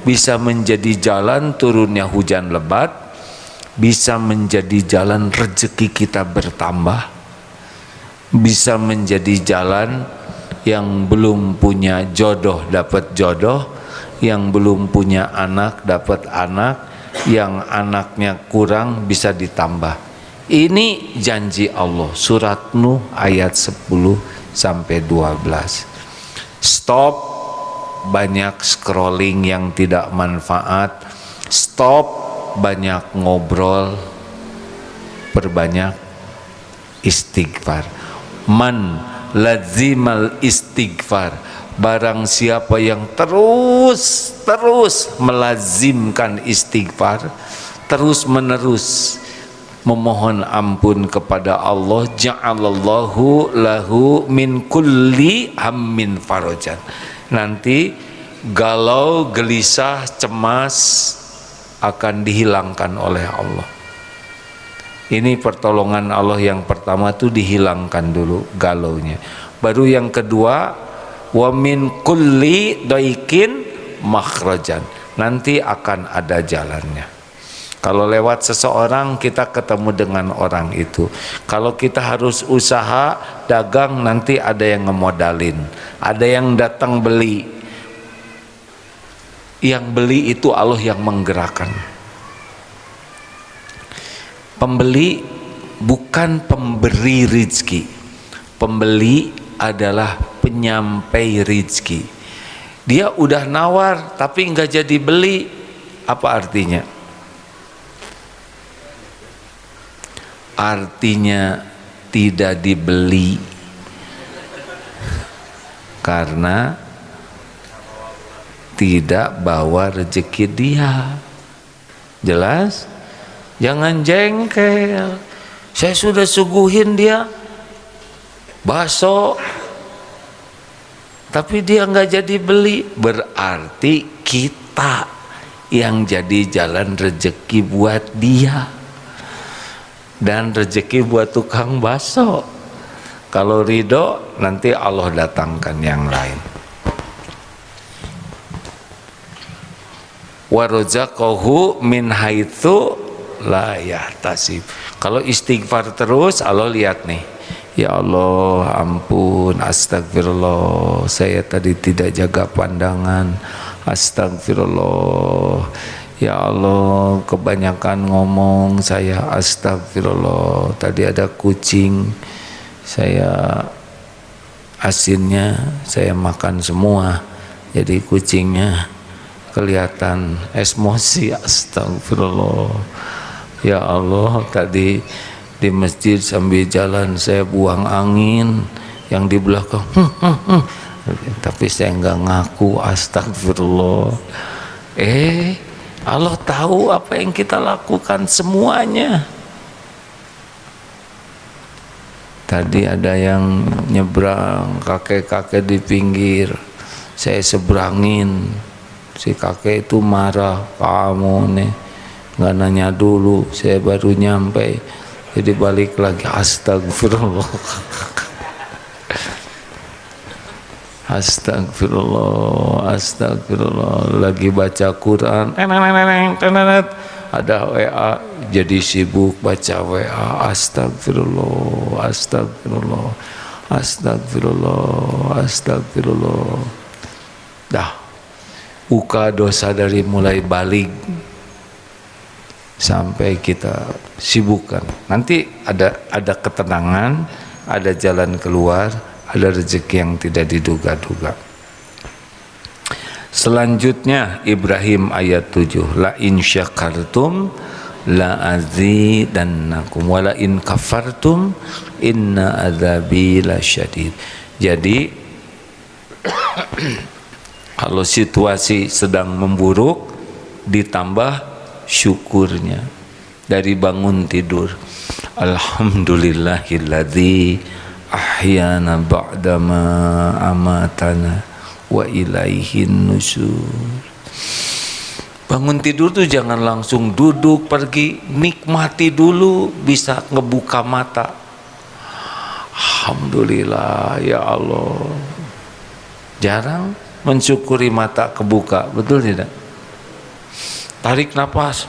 bisa menjadi jalan turunnya hujan lebat, bisa menjadi jalan rezeki kita bertambah, bisa menjadi jalan yang belum punya jodoh dapat jodoh, yang belum punya anak dapat anak, yang anaknya kurang bisa ditambah. Ini janji Allah. Surat Nuh ayat 10 sampai 12. Stop banyak scrolling yang tidak manfaat. Stop banyak ngobrol. Perbanyak istighfar. Man lazimal istighfar, barang siapa yang terus melazimkan istighfar, terus menerus memohon ampun kepada Allah, ja'alallahu lahu min kulli hammin farajan. Nanti galau, gelisah, cemas akan dihilangkan oleh Allah. Ini pertolongan Allah yang pertama tuh dihilangkan dulu galaunya. Baru yang kedua, wa min kulli daikin makhrajan. Nanti akan ada jalannya. Kalau lewat seseorang kita ketemu dengan orang itu. Kalau kita harus usaha dagang, nanti ada yang ngemodalin, ada yang datang beli. Yang beli itu Allah yang menggerakkan. Pembeli bukan pemberi rizki. Pembeli adalah penyampai rizki. Dia udah nawar tapi nggak jadi beli. Apa artinya? Artinya tidak dibeli karena tidak bawa rezeki dia. Jelas? Jangan jengkel. Saya sudah suguhin dia bakso tapi dia nggak jadi beli. Berarti kita yang jadi jalan rezeki buat dia dan rezeki buat tukang bakso. Kalau ridho, nanti Allah datangkan yang lain. Wa razaqahu min haitsu la yahtasib. Kalau istighfar terus, Allah lihat nih, ya Allah ampun, astagfirullah, saya tadi tidak jaga pandangan, astagfirullah, ya Allah kebanyakan ngomong saya, astagfirullah, tadi ada kucing, saya asinnya saya makan semua, jadi kucingnya kelihatan emosi, astagfirullah. Ya Allah, tadi di masjid sambil jalan saya buang angin yang di belakang, tapi saya nggak ngaku, astagfirullah. Allah tahu apa yang kita lakukan semuanya. Tadi ada yang nyebrang, kakek-kakek di pinggir, saya seberangin, si kakek itu marah, kamu nih nggak nanya dulu, saya baru nyampe, jadi balik lagi, astagfirullah. Astagfirullah, astagfirullah, lagi baca Quran, ada WA, jadi sibuk baca WA, astagfirullah, astagfirullah, astagfirullah, astagfirullah. Dah, buka dosa dari mulai balik sampai kita sibukkan. Nanti ada ketenangan, ada jalan keluar, ada rezeki yang tidak diduga-duga. Selanjutnya Ibrahim ayat 7, la in syakartum la azidannakum wa la in kafartum inna adzabi lasyadid. Jadi kalau situasi sedang memburuk, ditambah syukurnya dari bangun tidur, alhamdulillahilladzi ahyana ba'dama amatana wa ilaihin nusyur. Bangun tidur tuh jangan langsung duduk pergi, nikmati dulu, bisa ngebuka mata, alhamdulillah ya Allah. Jarang mensyukuri mata kebuka, betul tidak? Tarik nafas.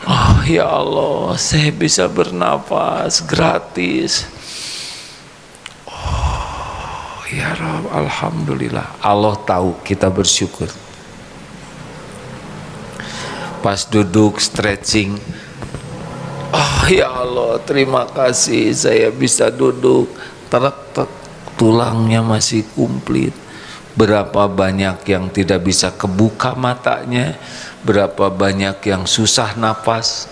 Oh ya Allah, saya bisa bernapas gratis. Oh ya Rabb, alhamdulillah. Allah tahu kita bersyukur. Pas duduk stretching, oh ya Allah, terima kasih saya bisa duduk. Tek, tulangnya masih komplit. Berapa banyak yang tidak bisa kebuka matanya, berapa banyak yang susah napas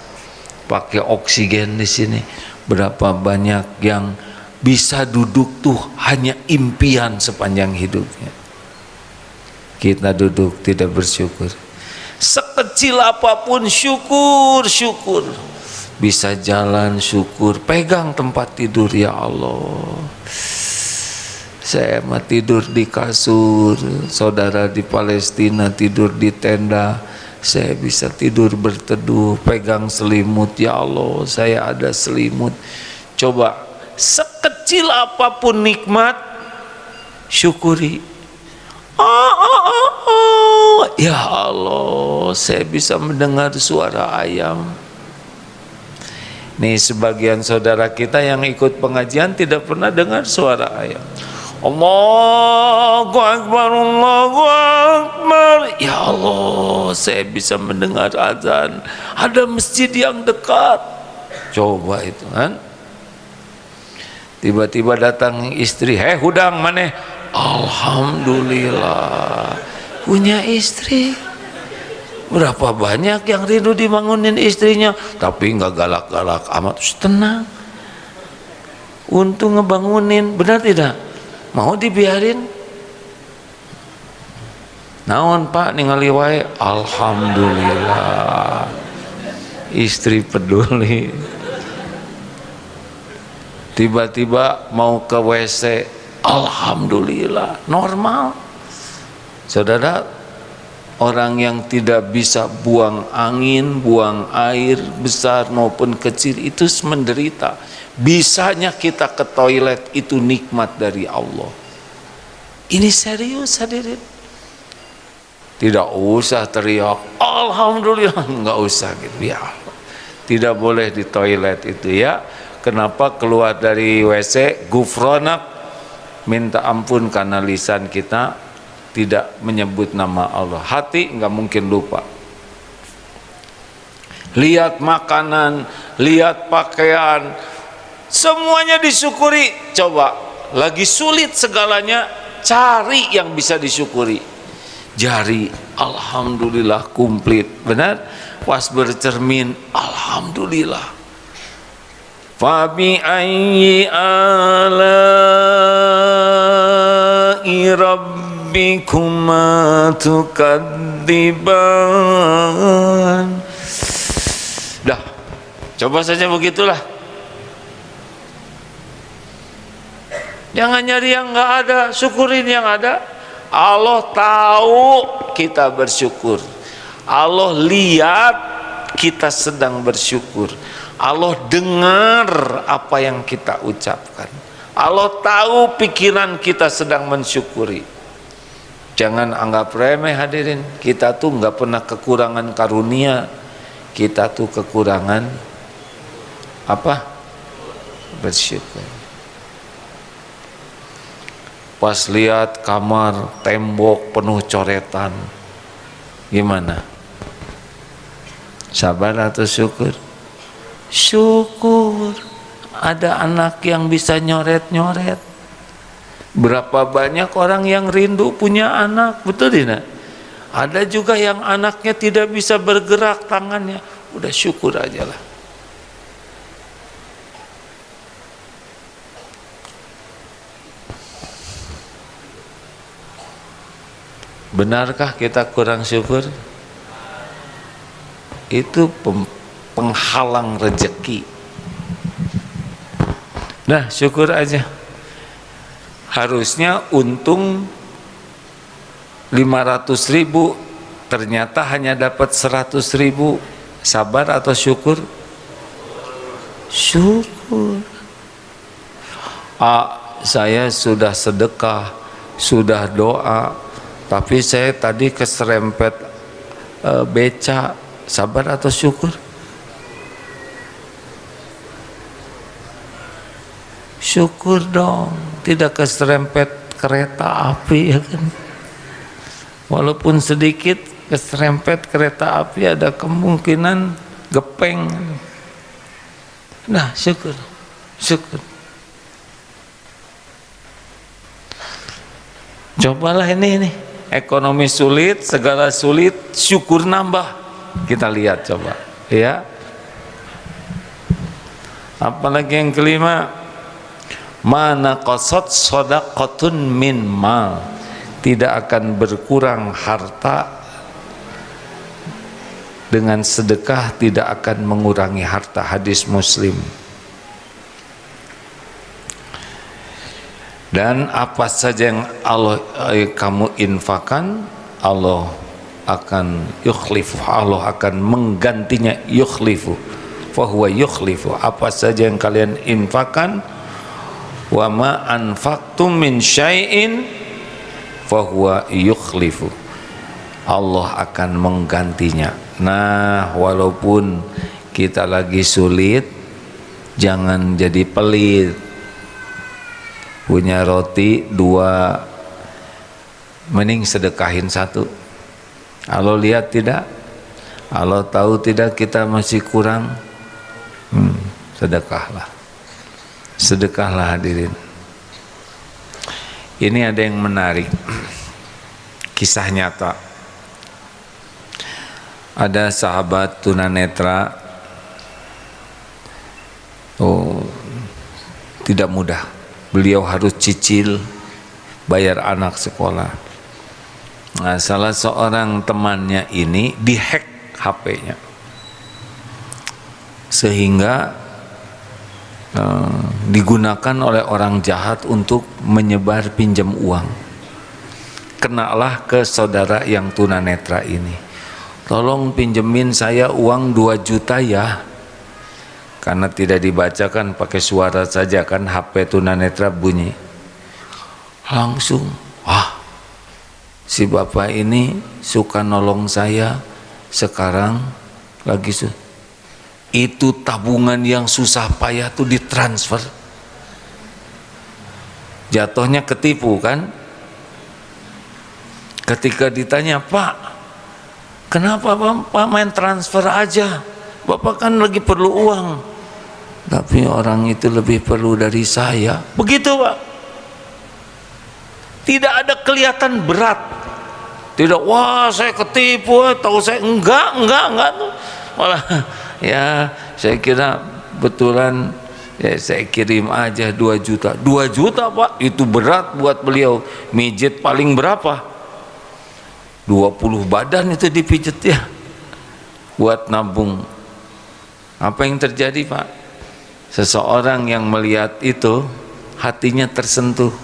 pakai oksigen di sini, berapa banyak yang bisa duduk tuh hanya impian sepanjang hidupnya. Kita duduk tidak bersyukur. Sekecil apapun syukur. Bisa jalan syukur, pegang tempat tidur, ya Allah. Saya mah tidur di kasur, saudara di Palestina tidur di tenda. Saya bisa tidur berteduh, pegang selimut, ya Allah, saya ada selimut. Coba, sekecil apapun nikmat, syukuri. Ya Allah, saya bisa mendengar suara ayam. Nih sebagian saudara kita yang ikut pengajian tidak pernah dengar suara ayam. Allahu Akbar, Allahu Akbar. Ya Allah, saya bisa mendengar azan. Ada masjid yang dekat. Coba itu kan. Tiba-tiba datang istri, hudang maneh. Alhamdulillah punya istri. Berapa banyak yang rindu dibangunin istrinya, tapi nggak galak-galak amat, tenang. Untung ngebangunin, benar tidak? Mau dibiarin? Naon Pak ningali wae, alhamdulillah. Istri peduli. Tiba-tiba mau ke WC, alhamdulillah, normal. Saudara, orang yang tidak bisa buang angin, buang air besar maupun kecil itu menderita. Bisanya kita ke toilet itu nikmat dari Allah. Ini serius hadirin. Tidak usah teriak alhamdulillah, enggak usah gitu ya. Tidak boleh di toilet itu ya. Kenapa? Keluar dari WC gufronak, minta ampun karena lisan kita tidak menyebut nama Allah. Hati enggak mungkin lupa. Lihat makanan, lihat pakaian, semuanya disyukuri. Coba, lagi sulit segalanya, cari yang bisa disyukuri. Jari, alhamdulillah komplit, benar? Pas bercermin, alhamdulillah. Fabi ayyi ala'i rabbikuma tukadziban. Dah, coba saja begitulah. Jangan nyari yang nggak ada, syukurin yang ada. Allah tahu kita bersyukur. Allah lihat kita sedang bersyukur. Allah dengar apa yang kita ucapkan. Allah tahu pikiran kita sedang mensyukuri. Jangan anggap remeh hadirin. Kita tuh nggak pernah kekurangan karunia. Kita tuh kekurangan apa? Bersyukur. Pas lihat kamar tembok penuh coretan, gimana? Sabar atau syukur? Syukur. Ada anak yang bisa nyoret-nyoret. Berapa banyak orang yang rindu punya anak, betul tidak? Ada juga yang anaknya tidak bisa bergerak tangannya, udah syukur aja lah. Benarkah kita kurang syukur? Itu penghalang rezeki. Nah, syukur aja. Harusnya untung 500.000, ternyata hanya dapat 100.000. Sabar atau syukur? Syukur. Saya sudah sedekah sudah doa, tapi saya tadi keserempet beca, sabar atau syukur? Syukur dong, tidak keserempet kereta api, ya kan? Walaupun sedikit keserempet kereta api, ada kemungkinan gepeng. Nah, syukur, syukur. Cobalah ini ekonomi sulit, segala sulit, syukur nambah. Kita lihat coba, ya. Apalagi yang kelima, mana qasat shadaqatun min mal, tidak akan berkurang harta dengan sedekah, tidak akan mengurangi harta. Hadis Muslim. Dan apa saja yang Allah kamu infakkan, Allah akan yukhlifu, Allah akan menggantinya. Yukhlifu, fahuwa yukhlifu. Apa saja yang kalian infakkan, wa ma anfaqtum min syai'in fahuwa yukhlifu, Allah akan menggantinya. Nah, walaupun kita lagi sulit, jangan jadi pelit. Punya roti 2, mending sedekahin 1. Allah lihat tidak? Allah tahu tidak kita masih kurang? Sedekahlah. Sedekahlah hadirin. Ini ada yang menarik, kisah nyata. Ada sahabat tunanetra, tidak mudah. Beliau harus cicil bayar anak sekolah. Nah, salah seorang temannya ini dihack HP-nya, sehingga digunakan oleh orang jahat untuk menyebar pinjam uang. Kenalah ke saudara yang tunanetra ini, tolong pinjemin saya uang 2 juta ya. Karena tidak dibacakan, pakai suara saja kan, HP tunanetra bunyi. Langsung, wah, si bapak ini suka nolong saya, sekarang lagi itu tabungan yang susah payah tuh ditransfer. Jatuhnya ketipu kan? Ketika ditanya, Pak, kenapa Bapak main transfer aja? Bapak kan lagi perlu uang. Tapi orang itu lebih perlu dari saya. Begitu, Pak. Tidak ada kelihatan berat. Tidak, wah saya ketipu, tahu saya enggak tuh. Malah ya saya kira betulan, ya saya kirim aja 2 juta. 2 juta Pak, itu berat buat beliau. Mijit paling berapa? 20 badan itu dipijet ya, buat nabung. Apa yang terjadi Pak? Seseorang yang melihat itu hatinya tersentuh,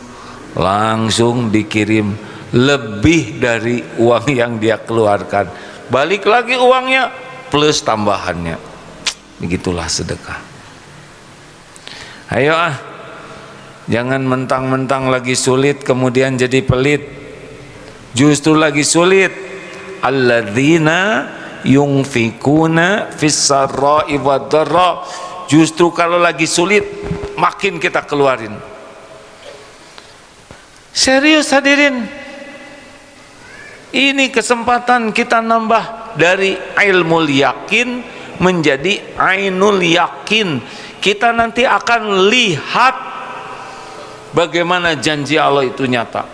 langsung dikirim lebih dari uang yang dia keluarkan. Balik lagi uangnya plus tambahannya. Begitulah sedekah. Ayo jangan mentang-mentang lagi sulit kemudian jadi pelit. Justru lagi sulit, alladzina yunfikuna fis sarra'i wad dharra. Justru kalau lagi sulit makin kita keluarin. Serius hadirin, ini kesempatan kita nambah dari ilmu yakin menjadi ainul yakin. Kita nanti akan lihat bagaimana janji Allah itu nyata.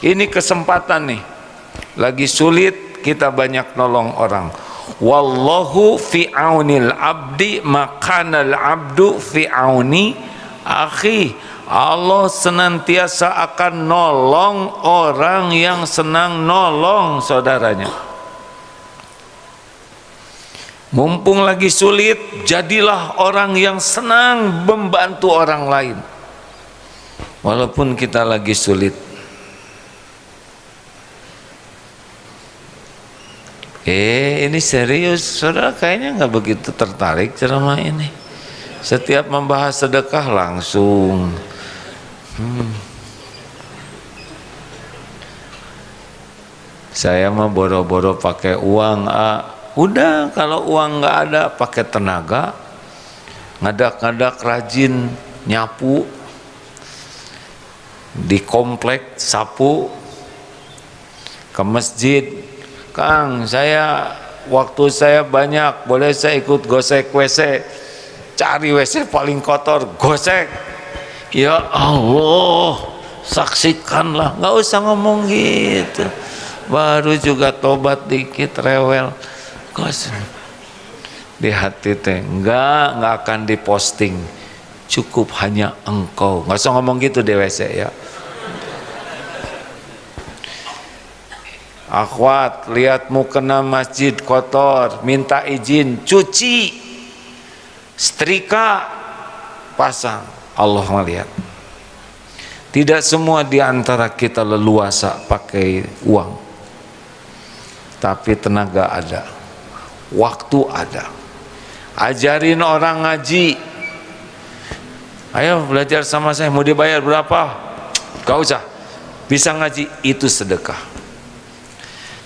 Ini kesempatan nih, lagi sulit kita banyak nolong orang. Wallahu fi aunil abdi makanal abdu fi auni akhi. Allah senantiasa akan nolong orang yang senang nolong saudaranya. Mumpung lagi sulit, jadilah orang yang senang membantu orang lain walaupun kita lagi sulit. Ini serius, saudara kayaknya nggak begitu tertarik ceramah ini. Setiap membahas sedekah langsung Saya mah boro-boro pakai uang. Udah, kalau uang nggak ada, pakai tenaga, ngadak-ngadak, rajin nyapu di komplek, sapu, ke masjid. Kang, saya waktu saya banyak, boleh saya ikut gosek WC? Cari WC paling kotor, gosek. Ya Allah, saksikanlah. Nggak usah ngomong gitu, baru juga tobat dikit rewel, gosek. Di hati teh nggak akan diposting, cukup hanya engkau. Nggak usah ngomong gitu di WC ya. Akhwat, lihat mukena masjid kotor, minta izin, cuci, setrika, pasang. Allah melihat. Tidak semua di antara kita leluasa pakai uang, tapi tenaga ada, waktu ada. Ajarin orang ngaji. Ayo belajar sama saya, mau dibayar berapa? Gak usah, bisa ngaji, itu sedekah.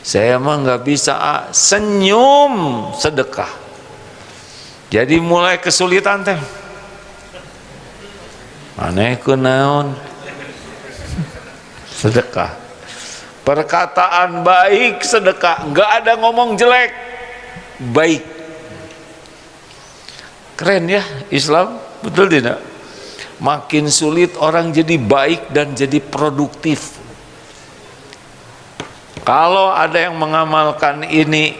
Saya mah nggak bisa, senyum sedekah. Jadi mulai kesulitan teh, aneh kunaon, sedekah. Perkataan baik sedekah, nggak ada ngomong jelek, baik. Keren ya Islam, betul tidak? Makin sulit orang jadi baik dan jadi produktif. Kalau ada yang mengamalkan ini,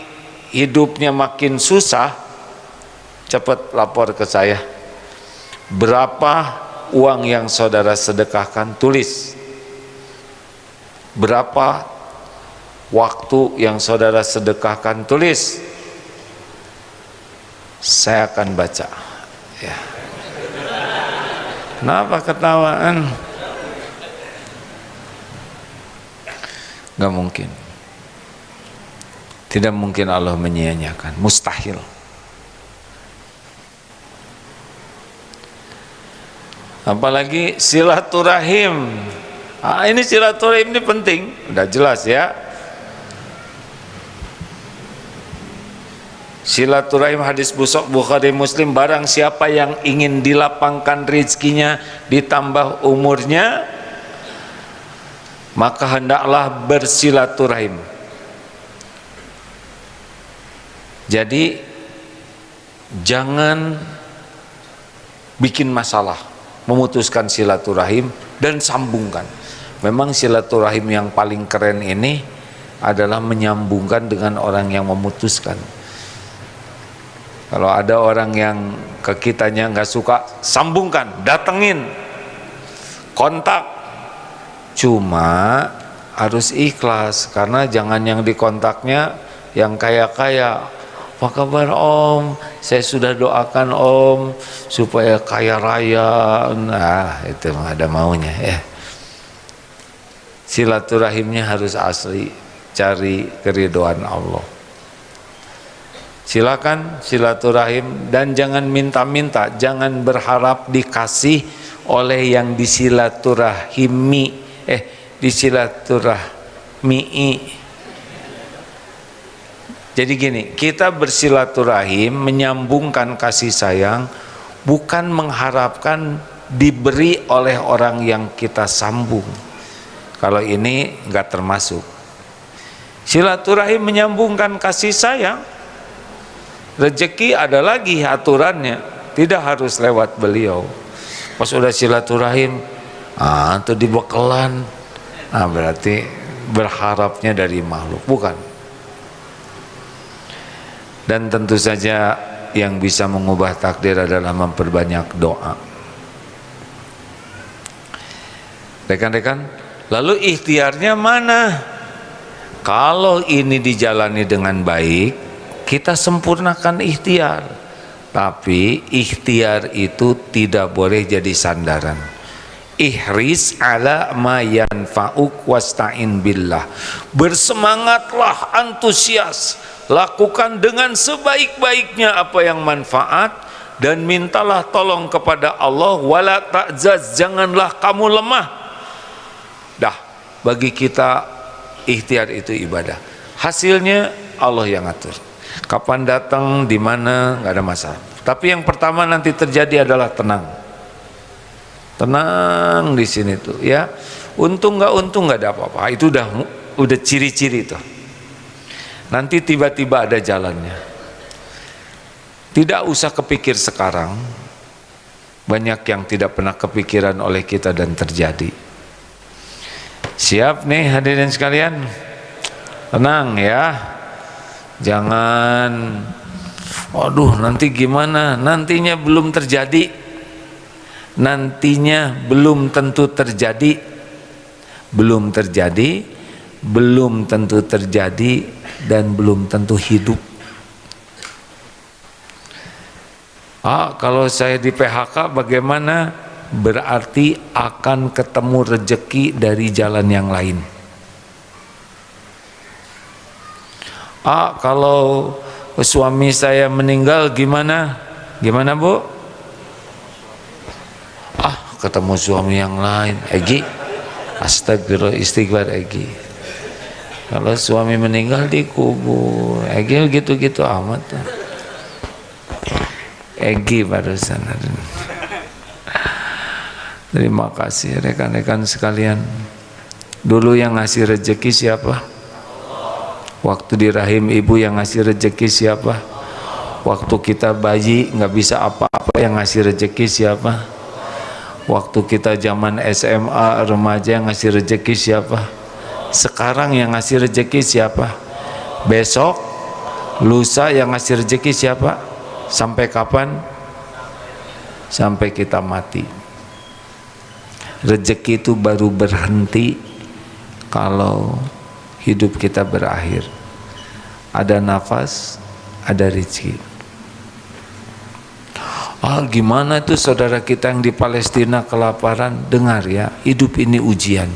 hidupnya makin susah, cepat lapor ke saya. Berapa uang yang saudara sedekahkan, tulis. Berapa waktu yang saudara sedekahkan, tulis. Saya akan baca ya. Kenapa ketawaan? Gak mungkin, tidak mungkin Allah menyia-nyiakan, mustahil. Apalagi silaturahim. Ini silaturahim ini penting, udah jelas ya. Silaturahim, hadis busok Bukhari Muslim, barang siapa yang ingin dilapangkan rezekinya, ditambah umurnya, maka hendaklah bersilaturahim. Jadi jangan bikin masalah, memutuskan silaturahim dan sambungkan. Memang silaturahim yang paling keren ini adalah menyambungkan dengan orang yang memutuskan. Kalau ada orang yang ke kitanya nggak suka, sambungkan, datengin, kontak. Cuma harus ikhlas, karena jangan yang dikontaknya yang kaya-kaya. Apa kabar Om? Saya sudah doakan Om supaya kaya raya. Nah, itu ada maunya ya. Silaturahimnya harus asli, cari keridhaan Allah. Silakan silaturahim dan jangan minta-minta, jangan berharap dikasih oleh yang disilaturahimi, disilaturahmi. Jadi gini, kita bersilaturahim menyambungkan kasih sayang, bukan mengharapkan diberi oleh orang yang kita sambung. Kalau ini enggak termasuk. Silaturahim menyambungkan kasih sayang. Rezeki ada lagi aturannya, tidak harus lewat beliau. Pas udah silaturahim, itu dibekelan, berarti berharapnya dari makhluk, bukan. Dan tentu saja yang bisa mengubah takdir adalah memperbanyak doa. Rekan-rekan, lalu ikhtiarnya mana? Kalau ini dijalani dengan baik, kita sempurnakan ikhtiar. Tapi ikhtiar itu tidak boleh jadi sandaran. Ihris ala ma yanfa'uk wasta'in billah. Bersemangatlah, antusias, lakukan dengan sebaik-baiknya apa yang manfaat, dan mintalah tolong kepada Allah. Wala ta'zaz, janganlah kamu lemah. Dah, bagi kita ikhtiar itu ibadah. Hasilnya Allah yang atur. Kapan datang, di mana, nggak ada masalah. Tapi yang pertama nanti terjadi adalah tenang. Tenang di sini tuh, ya. Untung nggak ada apa-apa. Itu udah ciri-ciri tuh. Nanti tiba-tiba ada jalannya. Tidak usah kepikir sekarang. Banyak yang tidak pernah kepikiran oleh kita dan terjadi. Siap nih hadirin sekalian? Tenang ya. Jangan, waduh nanti gimana? Nantinya belum terjadi. Nantinya belum tentu terjadi. Belum terjadi, belum tentu terjadi, dan belum tentu hidup. Kalau saya di PHK bagaimana? Berarti akan ketemu rezeki dari jalan yang lain. Kalau suami saya meninggal gimana? Gimana Bu? Ketemu suami yang lain. Egi, astagfirullah, istighfar Egi. Kalau suami meninggal dikubur. Egi gitu-gitu amat. Egi barusan. Terima kasih rekan-rekan sekalian. Dulu yang ngasih rezeki siapa? Waktu di rahim ibu yang ngasih rezeki siapa? Waktu kita bayi nggak bisa apa-apa yang ngasih rezeki siapa? Waktu kita zaman SMA remaja yang ngasih rezeki siapa? Sekarang yang ngasih rezeki siapa? Besok, lusa yang ngasih rezeki siapa? Sampai kapan? Sampai kita mati. Rezeki itu baru berhenti kalau hidup kita berakhir. Ada nafas, ada rezeki. Gimana itu saudara kita yang di Palestina kelaparan? Dengar ya, hidup ini ujian.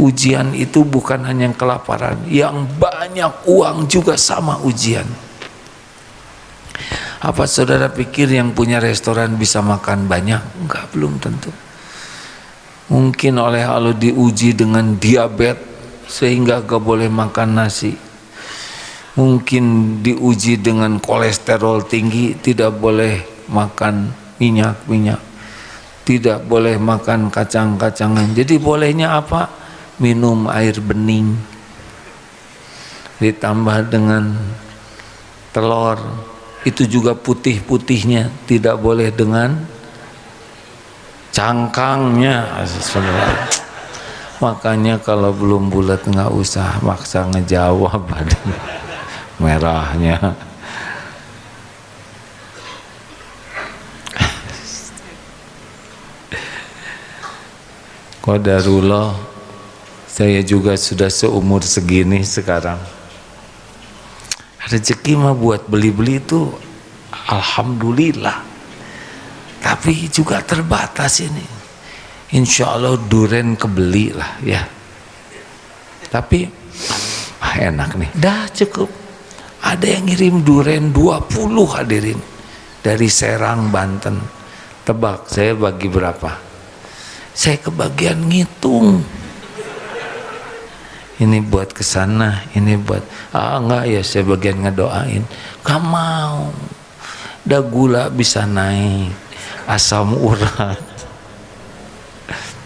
Ujian itu bukan hanya yang kelaparan, yang banyak uang juga sama ujian. Apa saudara pikir yang punya restoran bisa makan banyak? Enggak, belum tentu. Mungkin oleh Allah diuji dengan diabetes sehingga gak boleh makan nasi. Mungkin diuji dengan kolesterol tinggi, tidak boleh makan minyak, tidak boleh makan kacang-kacangan. Jadi bolehnya apa? Minum air bening ditambah dengan telur. Itu juga putih-putihnya, tidak boleh dengan cangkangnya. Makanya kalau belum bulat nggak usah maksa ngejawab, badan merahnya. Qadarullah, saya juga sudah seumur segini sekarang. Rezeki mah buat beli-beli itu alhamdulillah, tapi juga terbatas ini. Insya Allah duren kebeli lah ya. Tapi enak nih, dah cukup. Ada yang ngirim duren 20 hadirin dari Serang, Banten. Tebak saya bagi berapa? Saya kebagian ngitung. Ini buat kesana, ini buat enggak ya, saya bagian ngedoain. Gak mau. Dah gula bisa naik, asam urat.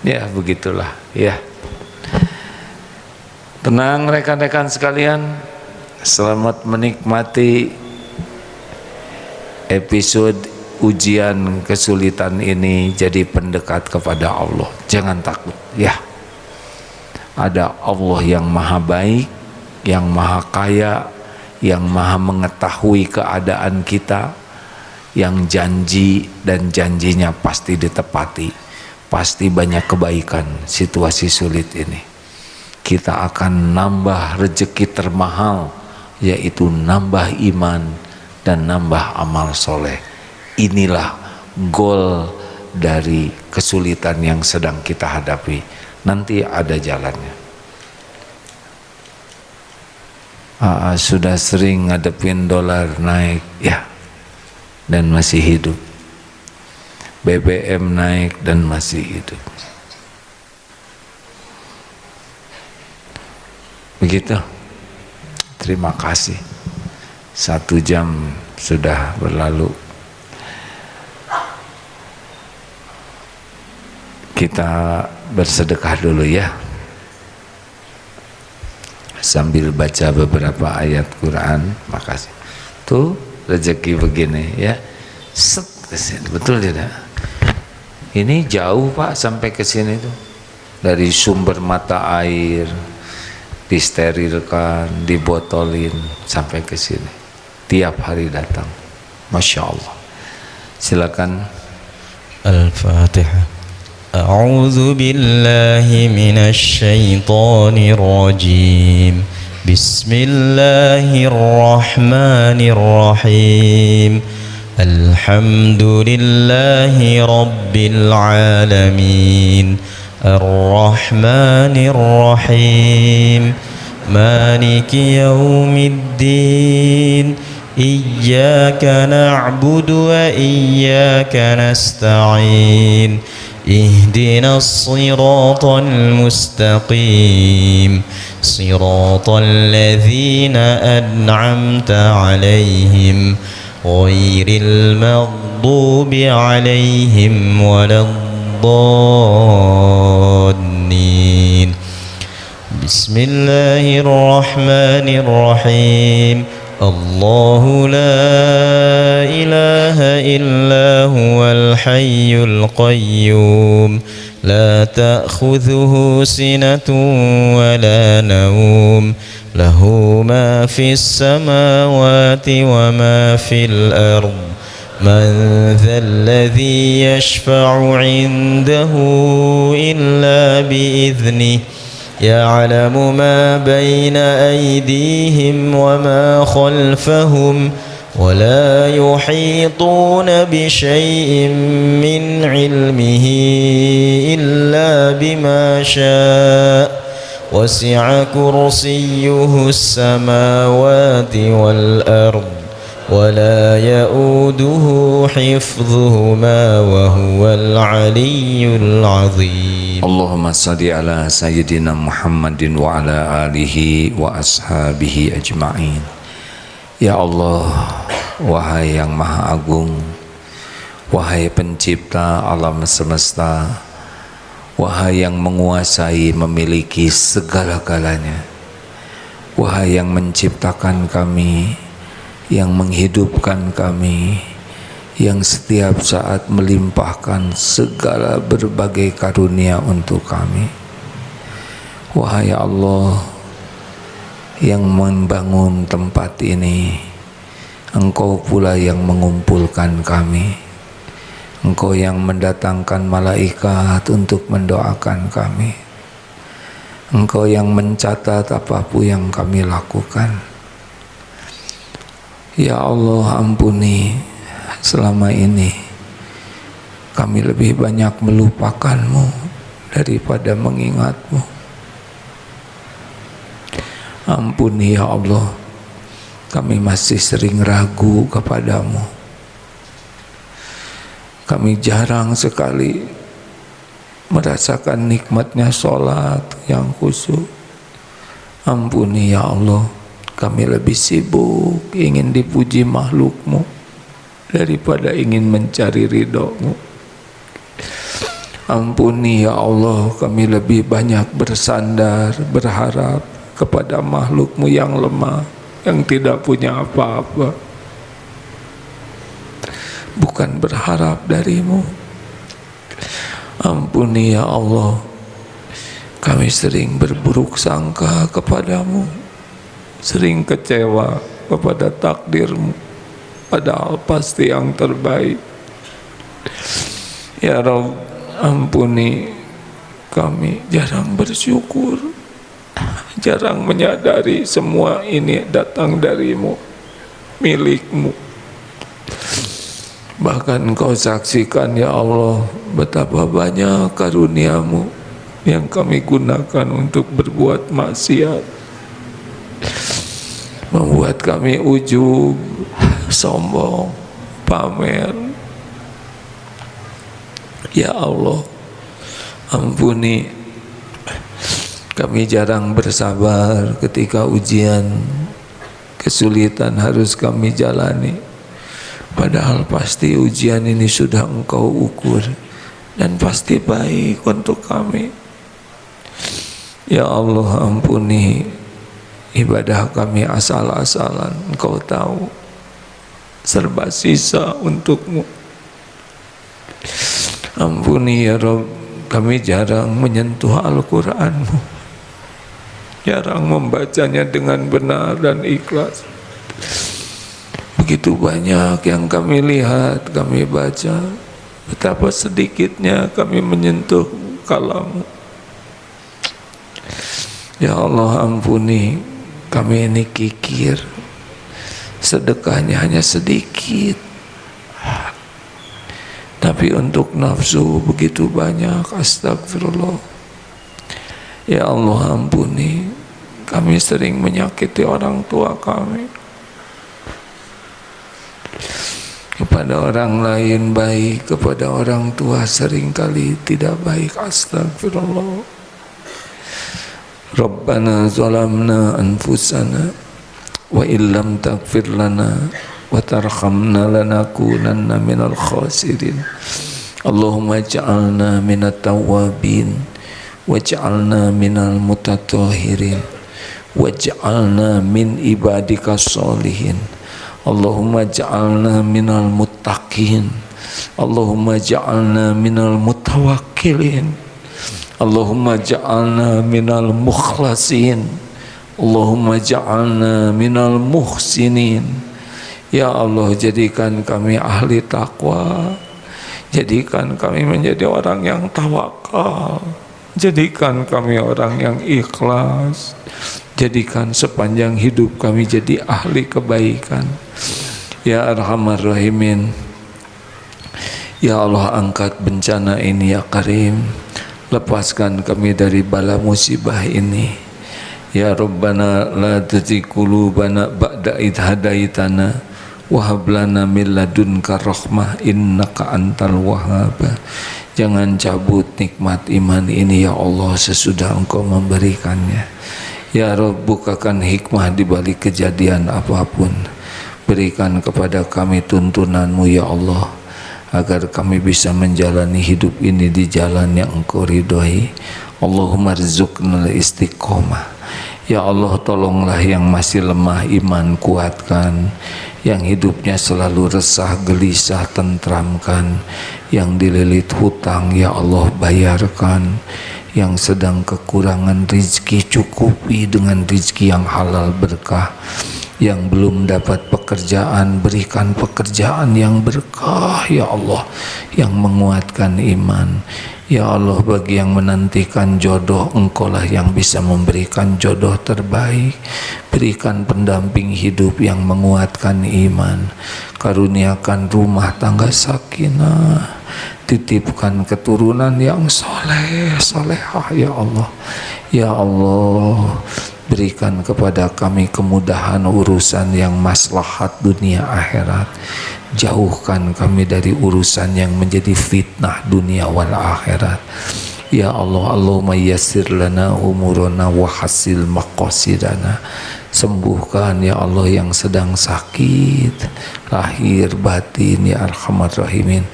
Ya begitulah ya. Tenang rekan-rekan sekalian, selamat menikmati episode ujian kesulitan ini. Jadi pendekat kepada Allah, jangan takut ya. Ada Allah yang maha baik, yang maha kaya, yang maha mengetahui keadaan kita, yang janji dan janjinya pasti ditepati, pasti banyak kebaikan. Situasi sulit ini kita akan nambah rezeki termahal, yaitu nambah iman dan nambah amal soleh. Inilah goal dari kesulitan yang sedang kita hadapi. Nanti ada jalannya. Sudah sering ngadepin dolar naik ya, dan masih hidup. BBM naik dan masih hidup. Begitu. Terima kasih. 1 jam sudah berlalu. Kita bersedekah dulu ya, sambil baca beberapa ayat Quran. Makasih. Tuh rezeki begini ya. Set kesini. Betul tidak? Ini jauh Pak sampai ke sini tuh. Dari sumber mata air, disterilkan, dibotolin sampai ke sini. Tiap hari datang. Masya Allah. Silakan. Al-Fatihah. A'udzu billahi minasy syaithanir rajim. Bismillahirrahmanirrahim. Alhamdulillahi rabbil alamin. Ar-Rahmanir Rahim. Maliki yaumiddin. Iyyaka na'budu wa iyyaka nasta'in. Ihdinas siratal mustaqim. Siratal ladzina an'amta 'alaihim ghairil maghdubi 'alaihim waladdallin. Bismillahirrahmanirrahim. Allahu la ilaha illa huwal hayyul qayyum. La ta'khudhuhu sinatun wa la nawm. Lahu ma fis samawati wa ma fil ard. Man dhal ladzi yashfa'u 'indahu illa bi'idhnihi. يعلم ما بين أيديهم وما خلفهم ولا يحيطون بشيء من علمه إلا بما شاء وسع كرسيه السماوات والأرض ولا يؤوده حفظهما وهو العلي العظيم. Allahumma salli ala sayyidina Muhammadin wa ala alihi wa ashabihi ajma'in. Ya Allah, wahai yang maha agung, wahai pencipta alam semesta, wahai yang menguasai memiliki segala-galanya, wahai yang menciptakan kami, yang menghidupkan kami, yang setiap saat melimpahkan segala berbagai karunia untuk kami. Wahai Allah yang membangun tempat ini, Engkau pula yang mengumpulkan kami, Engkau yang mendatangkan malaikat untuk mendoakan kami, Engkau yang mencatat apapun yang kami lakukan. Ya Allah, ampuni selama ini kami lebih banyak melupakan-Mu daripada mengingat-Mu. Ampuni ya Allah, kami masih sering ragu kepada-Mu. Kami jarang sekali merasakan nikmatnya sholat yang khusyuk. Ampuni ya Allah, kami lebih sibuk ingin dipuji makhluk-Mu daripada ingin mencari ridho-Mu. Ampuni ya Allah, kami lebih banyak bersandar, berharap kepada makhluk-Mu yang lemah, yang tidak punya apa-apa, bukan berharap dari-Mu. Ampuni ya Allah, kami sering berburuk sangka kepada-Mu, sering kecewa kepada takdir-Mu, padahal pasti yang terbaik. Ya Rabb, ampuni kami jarang bersyukur, jarang menyadari semua ini datang dari-Mu, milik-Mu. Bahkan Engkau saksikan ya Allah, betapa banyak karunia-Mu yang kami gunakan untuk berbuat maksiat, membuat kami ujub, sombong, pamer. Ya Allah, ampuni Kami jarang bersabar ketika ujian, kesulitan harus kami jalani. Padahal pasti ujian ini sudah Engkau ukur dan pasti baik untuk kami. Ya Allah, ampuni ibadah kami asal-asalan. Engkau tahu, serba sisa untuk-Mu. Ampuni ya Rabb, kami jarang menyentuh Al-Quran-Mu, jarang membacanya dengan benar dan ikhlas. Begitu banyak yang kami lihat, kami baca, betapa sedikitnya kami menyentuh kalam-Mu. Ya Allah, ampuni kami ini kikir, sedekahnya hanya sedikit, tapi untuk nafsu begitu banyak. Astagfirullah. Ya Allah, ampuni kami sering menyakiti orang tua kami. Kepada orang lain baik, kepada orang tua seringkali tidak baik. Astagfirullah. Rabbana zalamna anfusana wa illam taghfir lana wa tarhamna lanakunanna minal khasirin. Allahumma ja'alna minat tawabin waj'alna minal mutatahhirin waj'alna min ibadika sholihin. Allahumma ja'alna minal muttaqin. Allahumma ja'alna minal mutawakkilin. Allahumma ja'alna minal mukhlasin. Allahumma ja'alna minal muhsinin. Ya Allah, jadikan kami ahli takwa, jadikan kami menjadi orang yang tawakal, jadikan kami orang yang ikhlas, jadikan sepanjang hidup kami jadi ahli kebaikan. Ya Arhamar Rahimin, ya Allah, angkat bencana ini ya Karim, lepaskan kami dari bala musibah ini. Ya Rabbana la tuzigh qulubana ba'da idh hadaitana wa hab lana min ladunka rahmah innaka antal wahhab. Jangan cabut nikmat iman ini ya Allah sesudah Engkau memberikannya. Ya Rabb, bukakan hikmah di balik kejadian apapun. Berikan kepada kami tuntunan-Mu ya Allah, agar kami bisa menjalani hidup ini di jalan yang Engkau ridhoi. Allahumma rzuqna istiqomah. Ya Allah, tolonglah yang masih lemah iman, kuatkan. Yang hidupnya selalu resah, gelisah, tentramkan. Yang dililit hutang, ya Allah, bayarkan. Yang sedang kekurangan rizki, cukupi dengan rizki yang halal berkah. Yang belum dapat pekerjaan, berikan pekerjaan yang berkah ya Allah, yang menguatkan iman. Ya Allah, bagi yang menantikan jodoh, Engkaulah yang bisa memberikan jodoh terbaik. Berikan pendamping hidup yang menguatkan iman. Karuniakan rumah tangga sakinah. Titipkan keturunan yang soleh, solehah ya Allah. Ya Allah, berikan kepada kami kemudahan urusan yang maslahat dunia akhirat. Jauhkan kami dari urusan yang menjadi fitnah dunia wal akhirat. Ya Allah, Allahumma yassir lana umurana wa hasil maqasidana. Sembuhkan ya Allah yang sedang sakit lahir batin ya Arhamar Rahimin.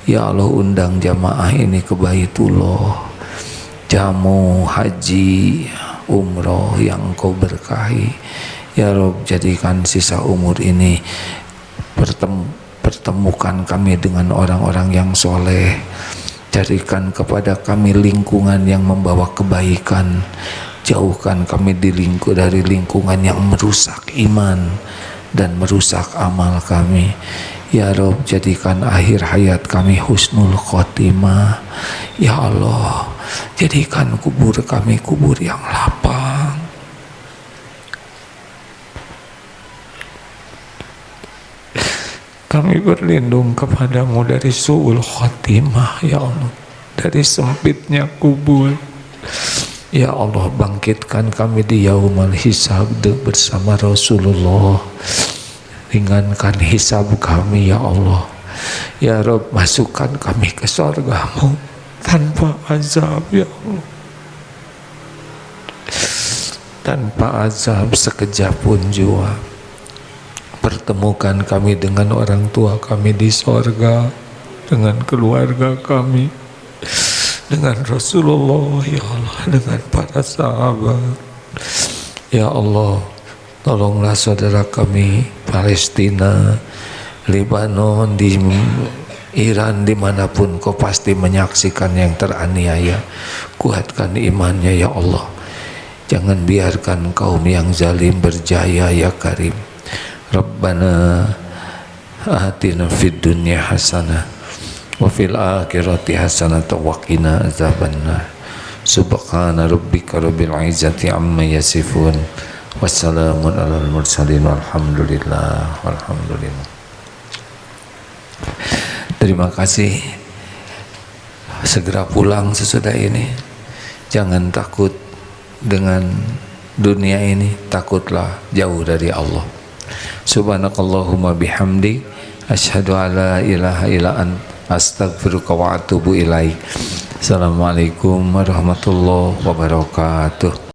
Ya Allah, undang jamaah ini ke Baitullah, jamu haji umroh yang Engkau berkahi. Ya Rabb, jadikan sisa umur ini pertemukan kami dengan orang-orang yang soleh. Jadikan kepada kami lingkungan yang membawa kebaikan. Jauhkan kami dari lingkungan yang merusak iman dan merusak amal kami. Ya Rabb, jadikan akhir hayat kami husnul khotimah. Ya Allah, jadikan kubur kami kubur yang lapang. Kami berlindung kepadamu dari su'ul khotimah ya Allah, dari sempitnya kubur. Ya Allah, bangkitkan kami di yaumul hisab bersama Rasulullah. Ringankan hisab kami ya Allah. Ya Rabb, masukkan kami ke surga-Mu tanpa azab ya Allah. tanpa azab sekejap pun jua. Pertemukan kami dengan orang tua kami di sorga, dengan keluarga kami, dengan Rasulullah, ya Allah, dengan para sahabat. Ya Allah, tolonglah saudara kami Palestina, Lebanon, di Iran, dimanapun kau pasti menyaksikan yang teraniaya. Kuatkan imannya ya Allah. Jangan biarkan kaum yang zalim berjaya ya Karim. Rabbana atina fid dunya hasanah wa fil akhirati hasanah wa qina azabannar. Subhana rabbika rabbil izzati amma yasifun. Wassalamun alal mursalin walhamdulillah. Terima kasih. Segera pulang sesudah ini. Jangan takut dengan dunia ini, takutlah jauh dari Allah. Subhanakallahumma bihamdi asyhadu alla ilaha illa anta astaghfiruka wa atubu ilaik. Assalamualaikum warahmatullahi wabarakatuh.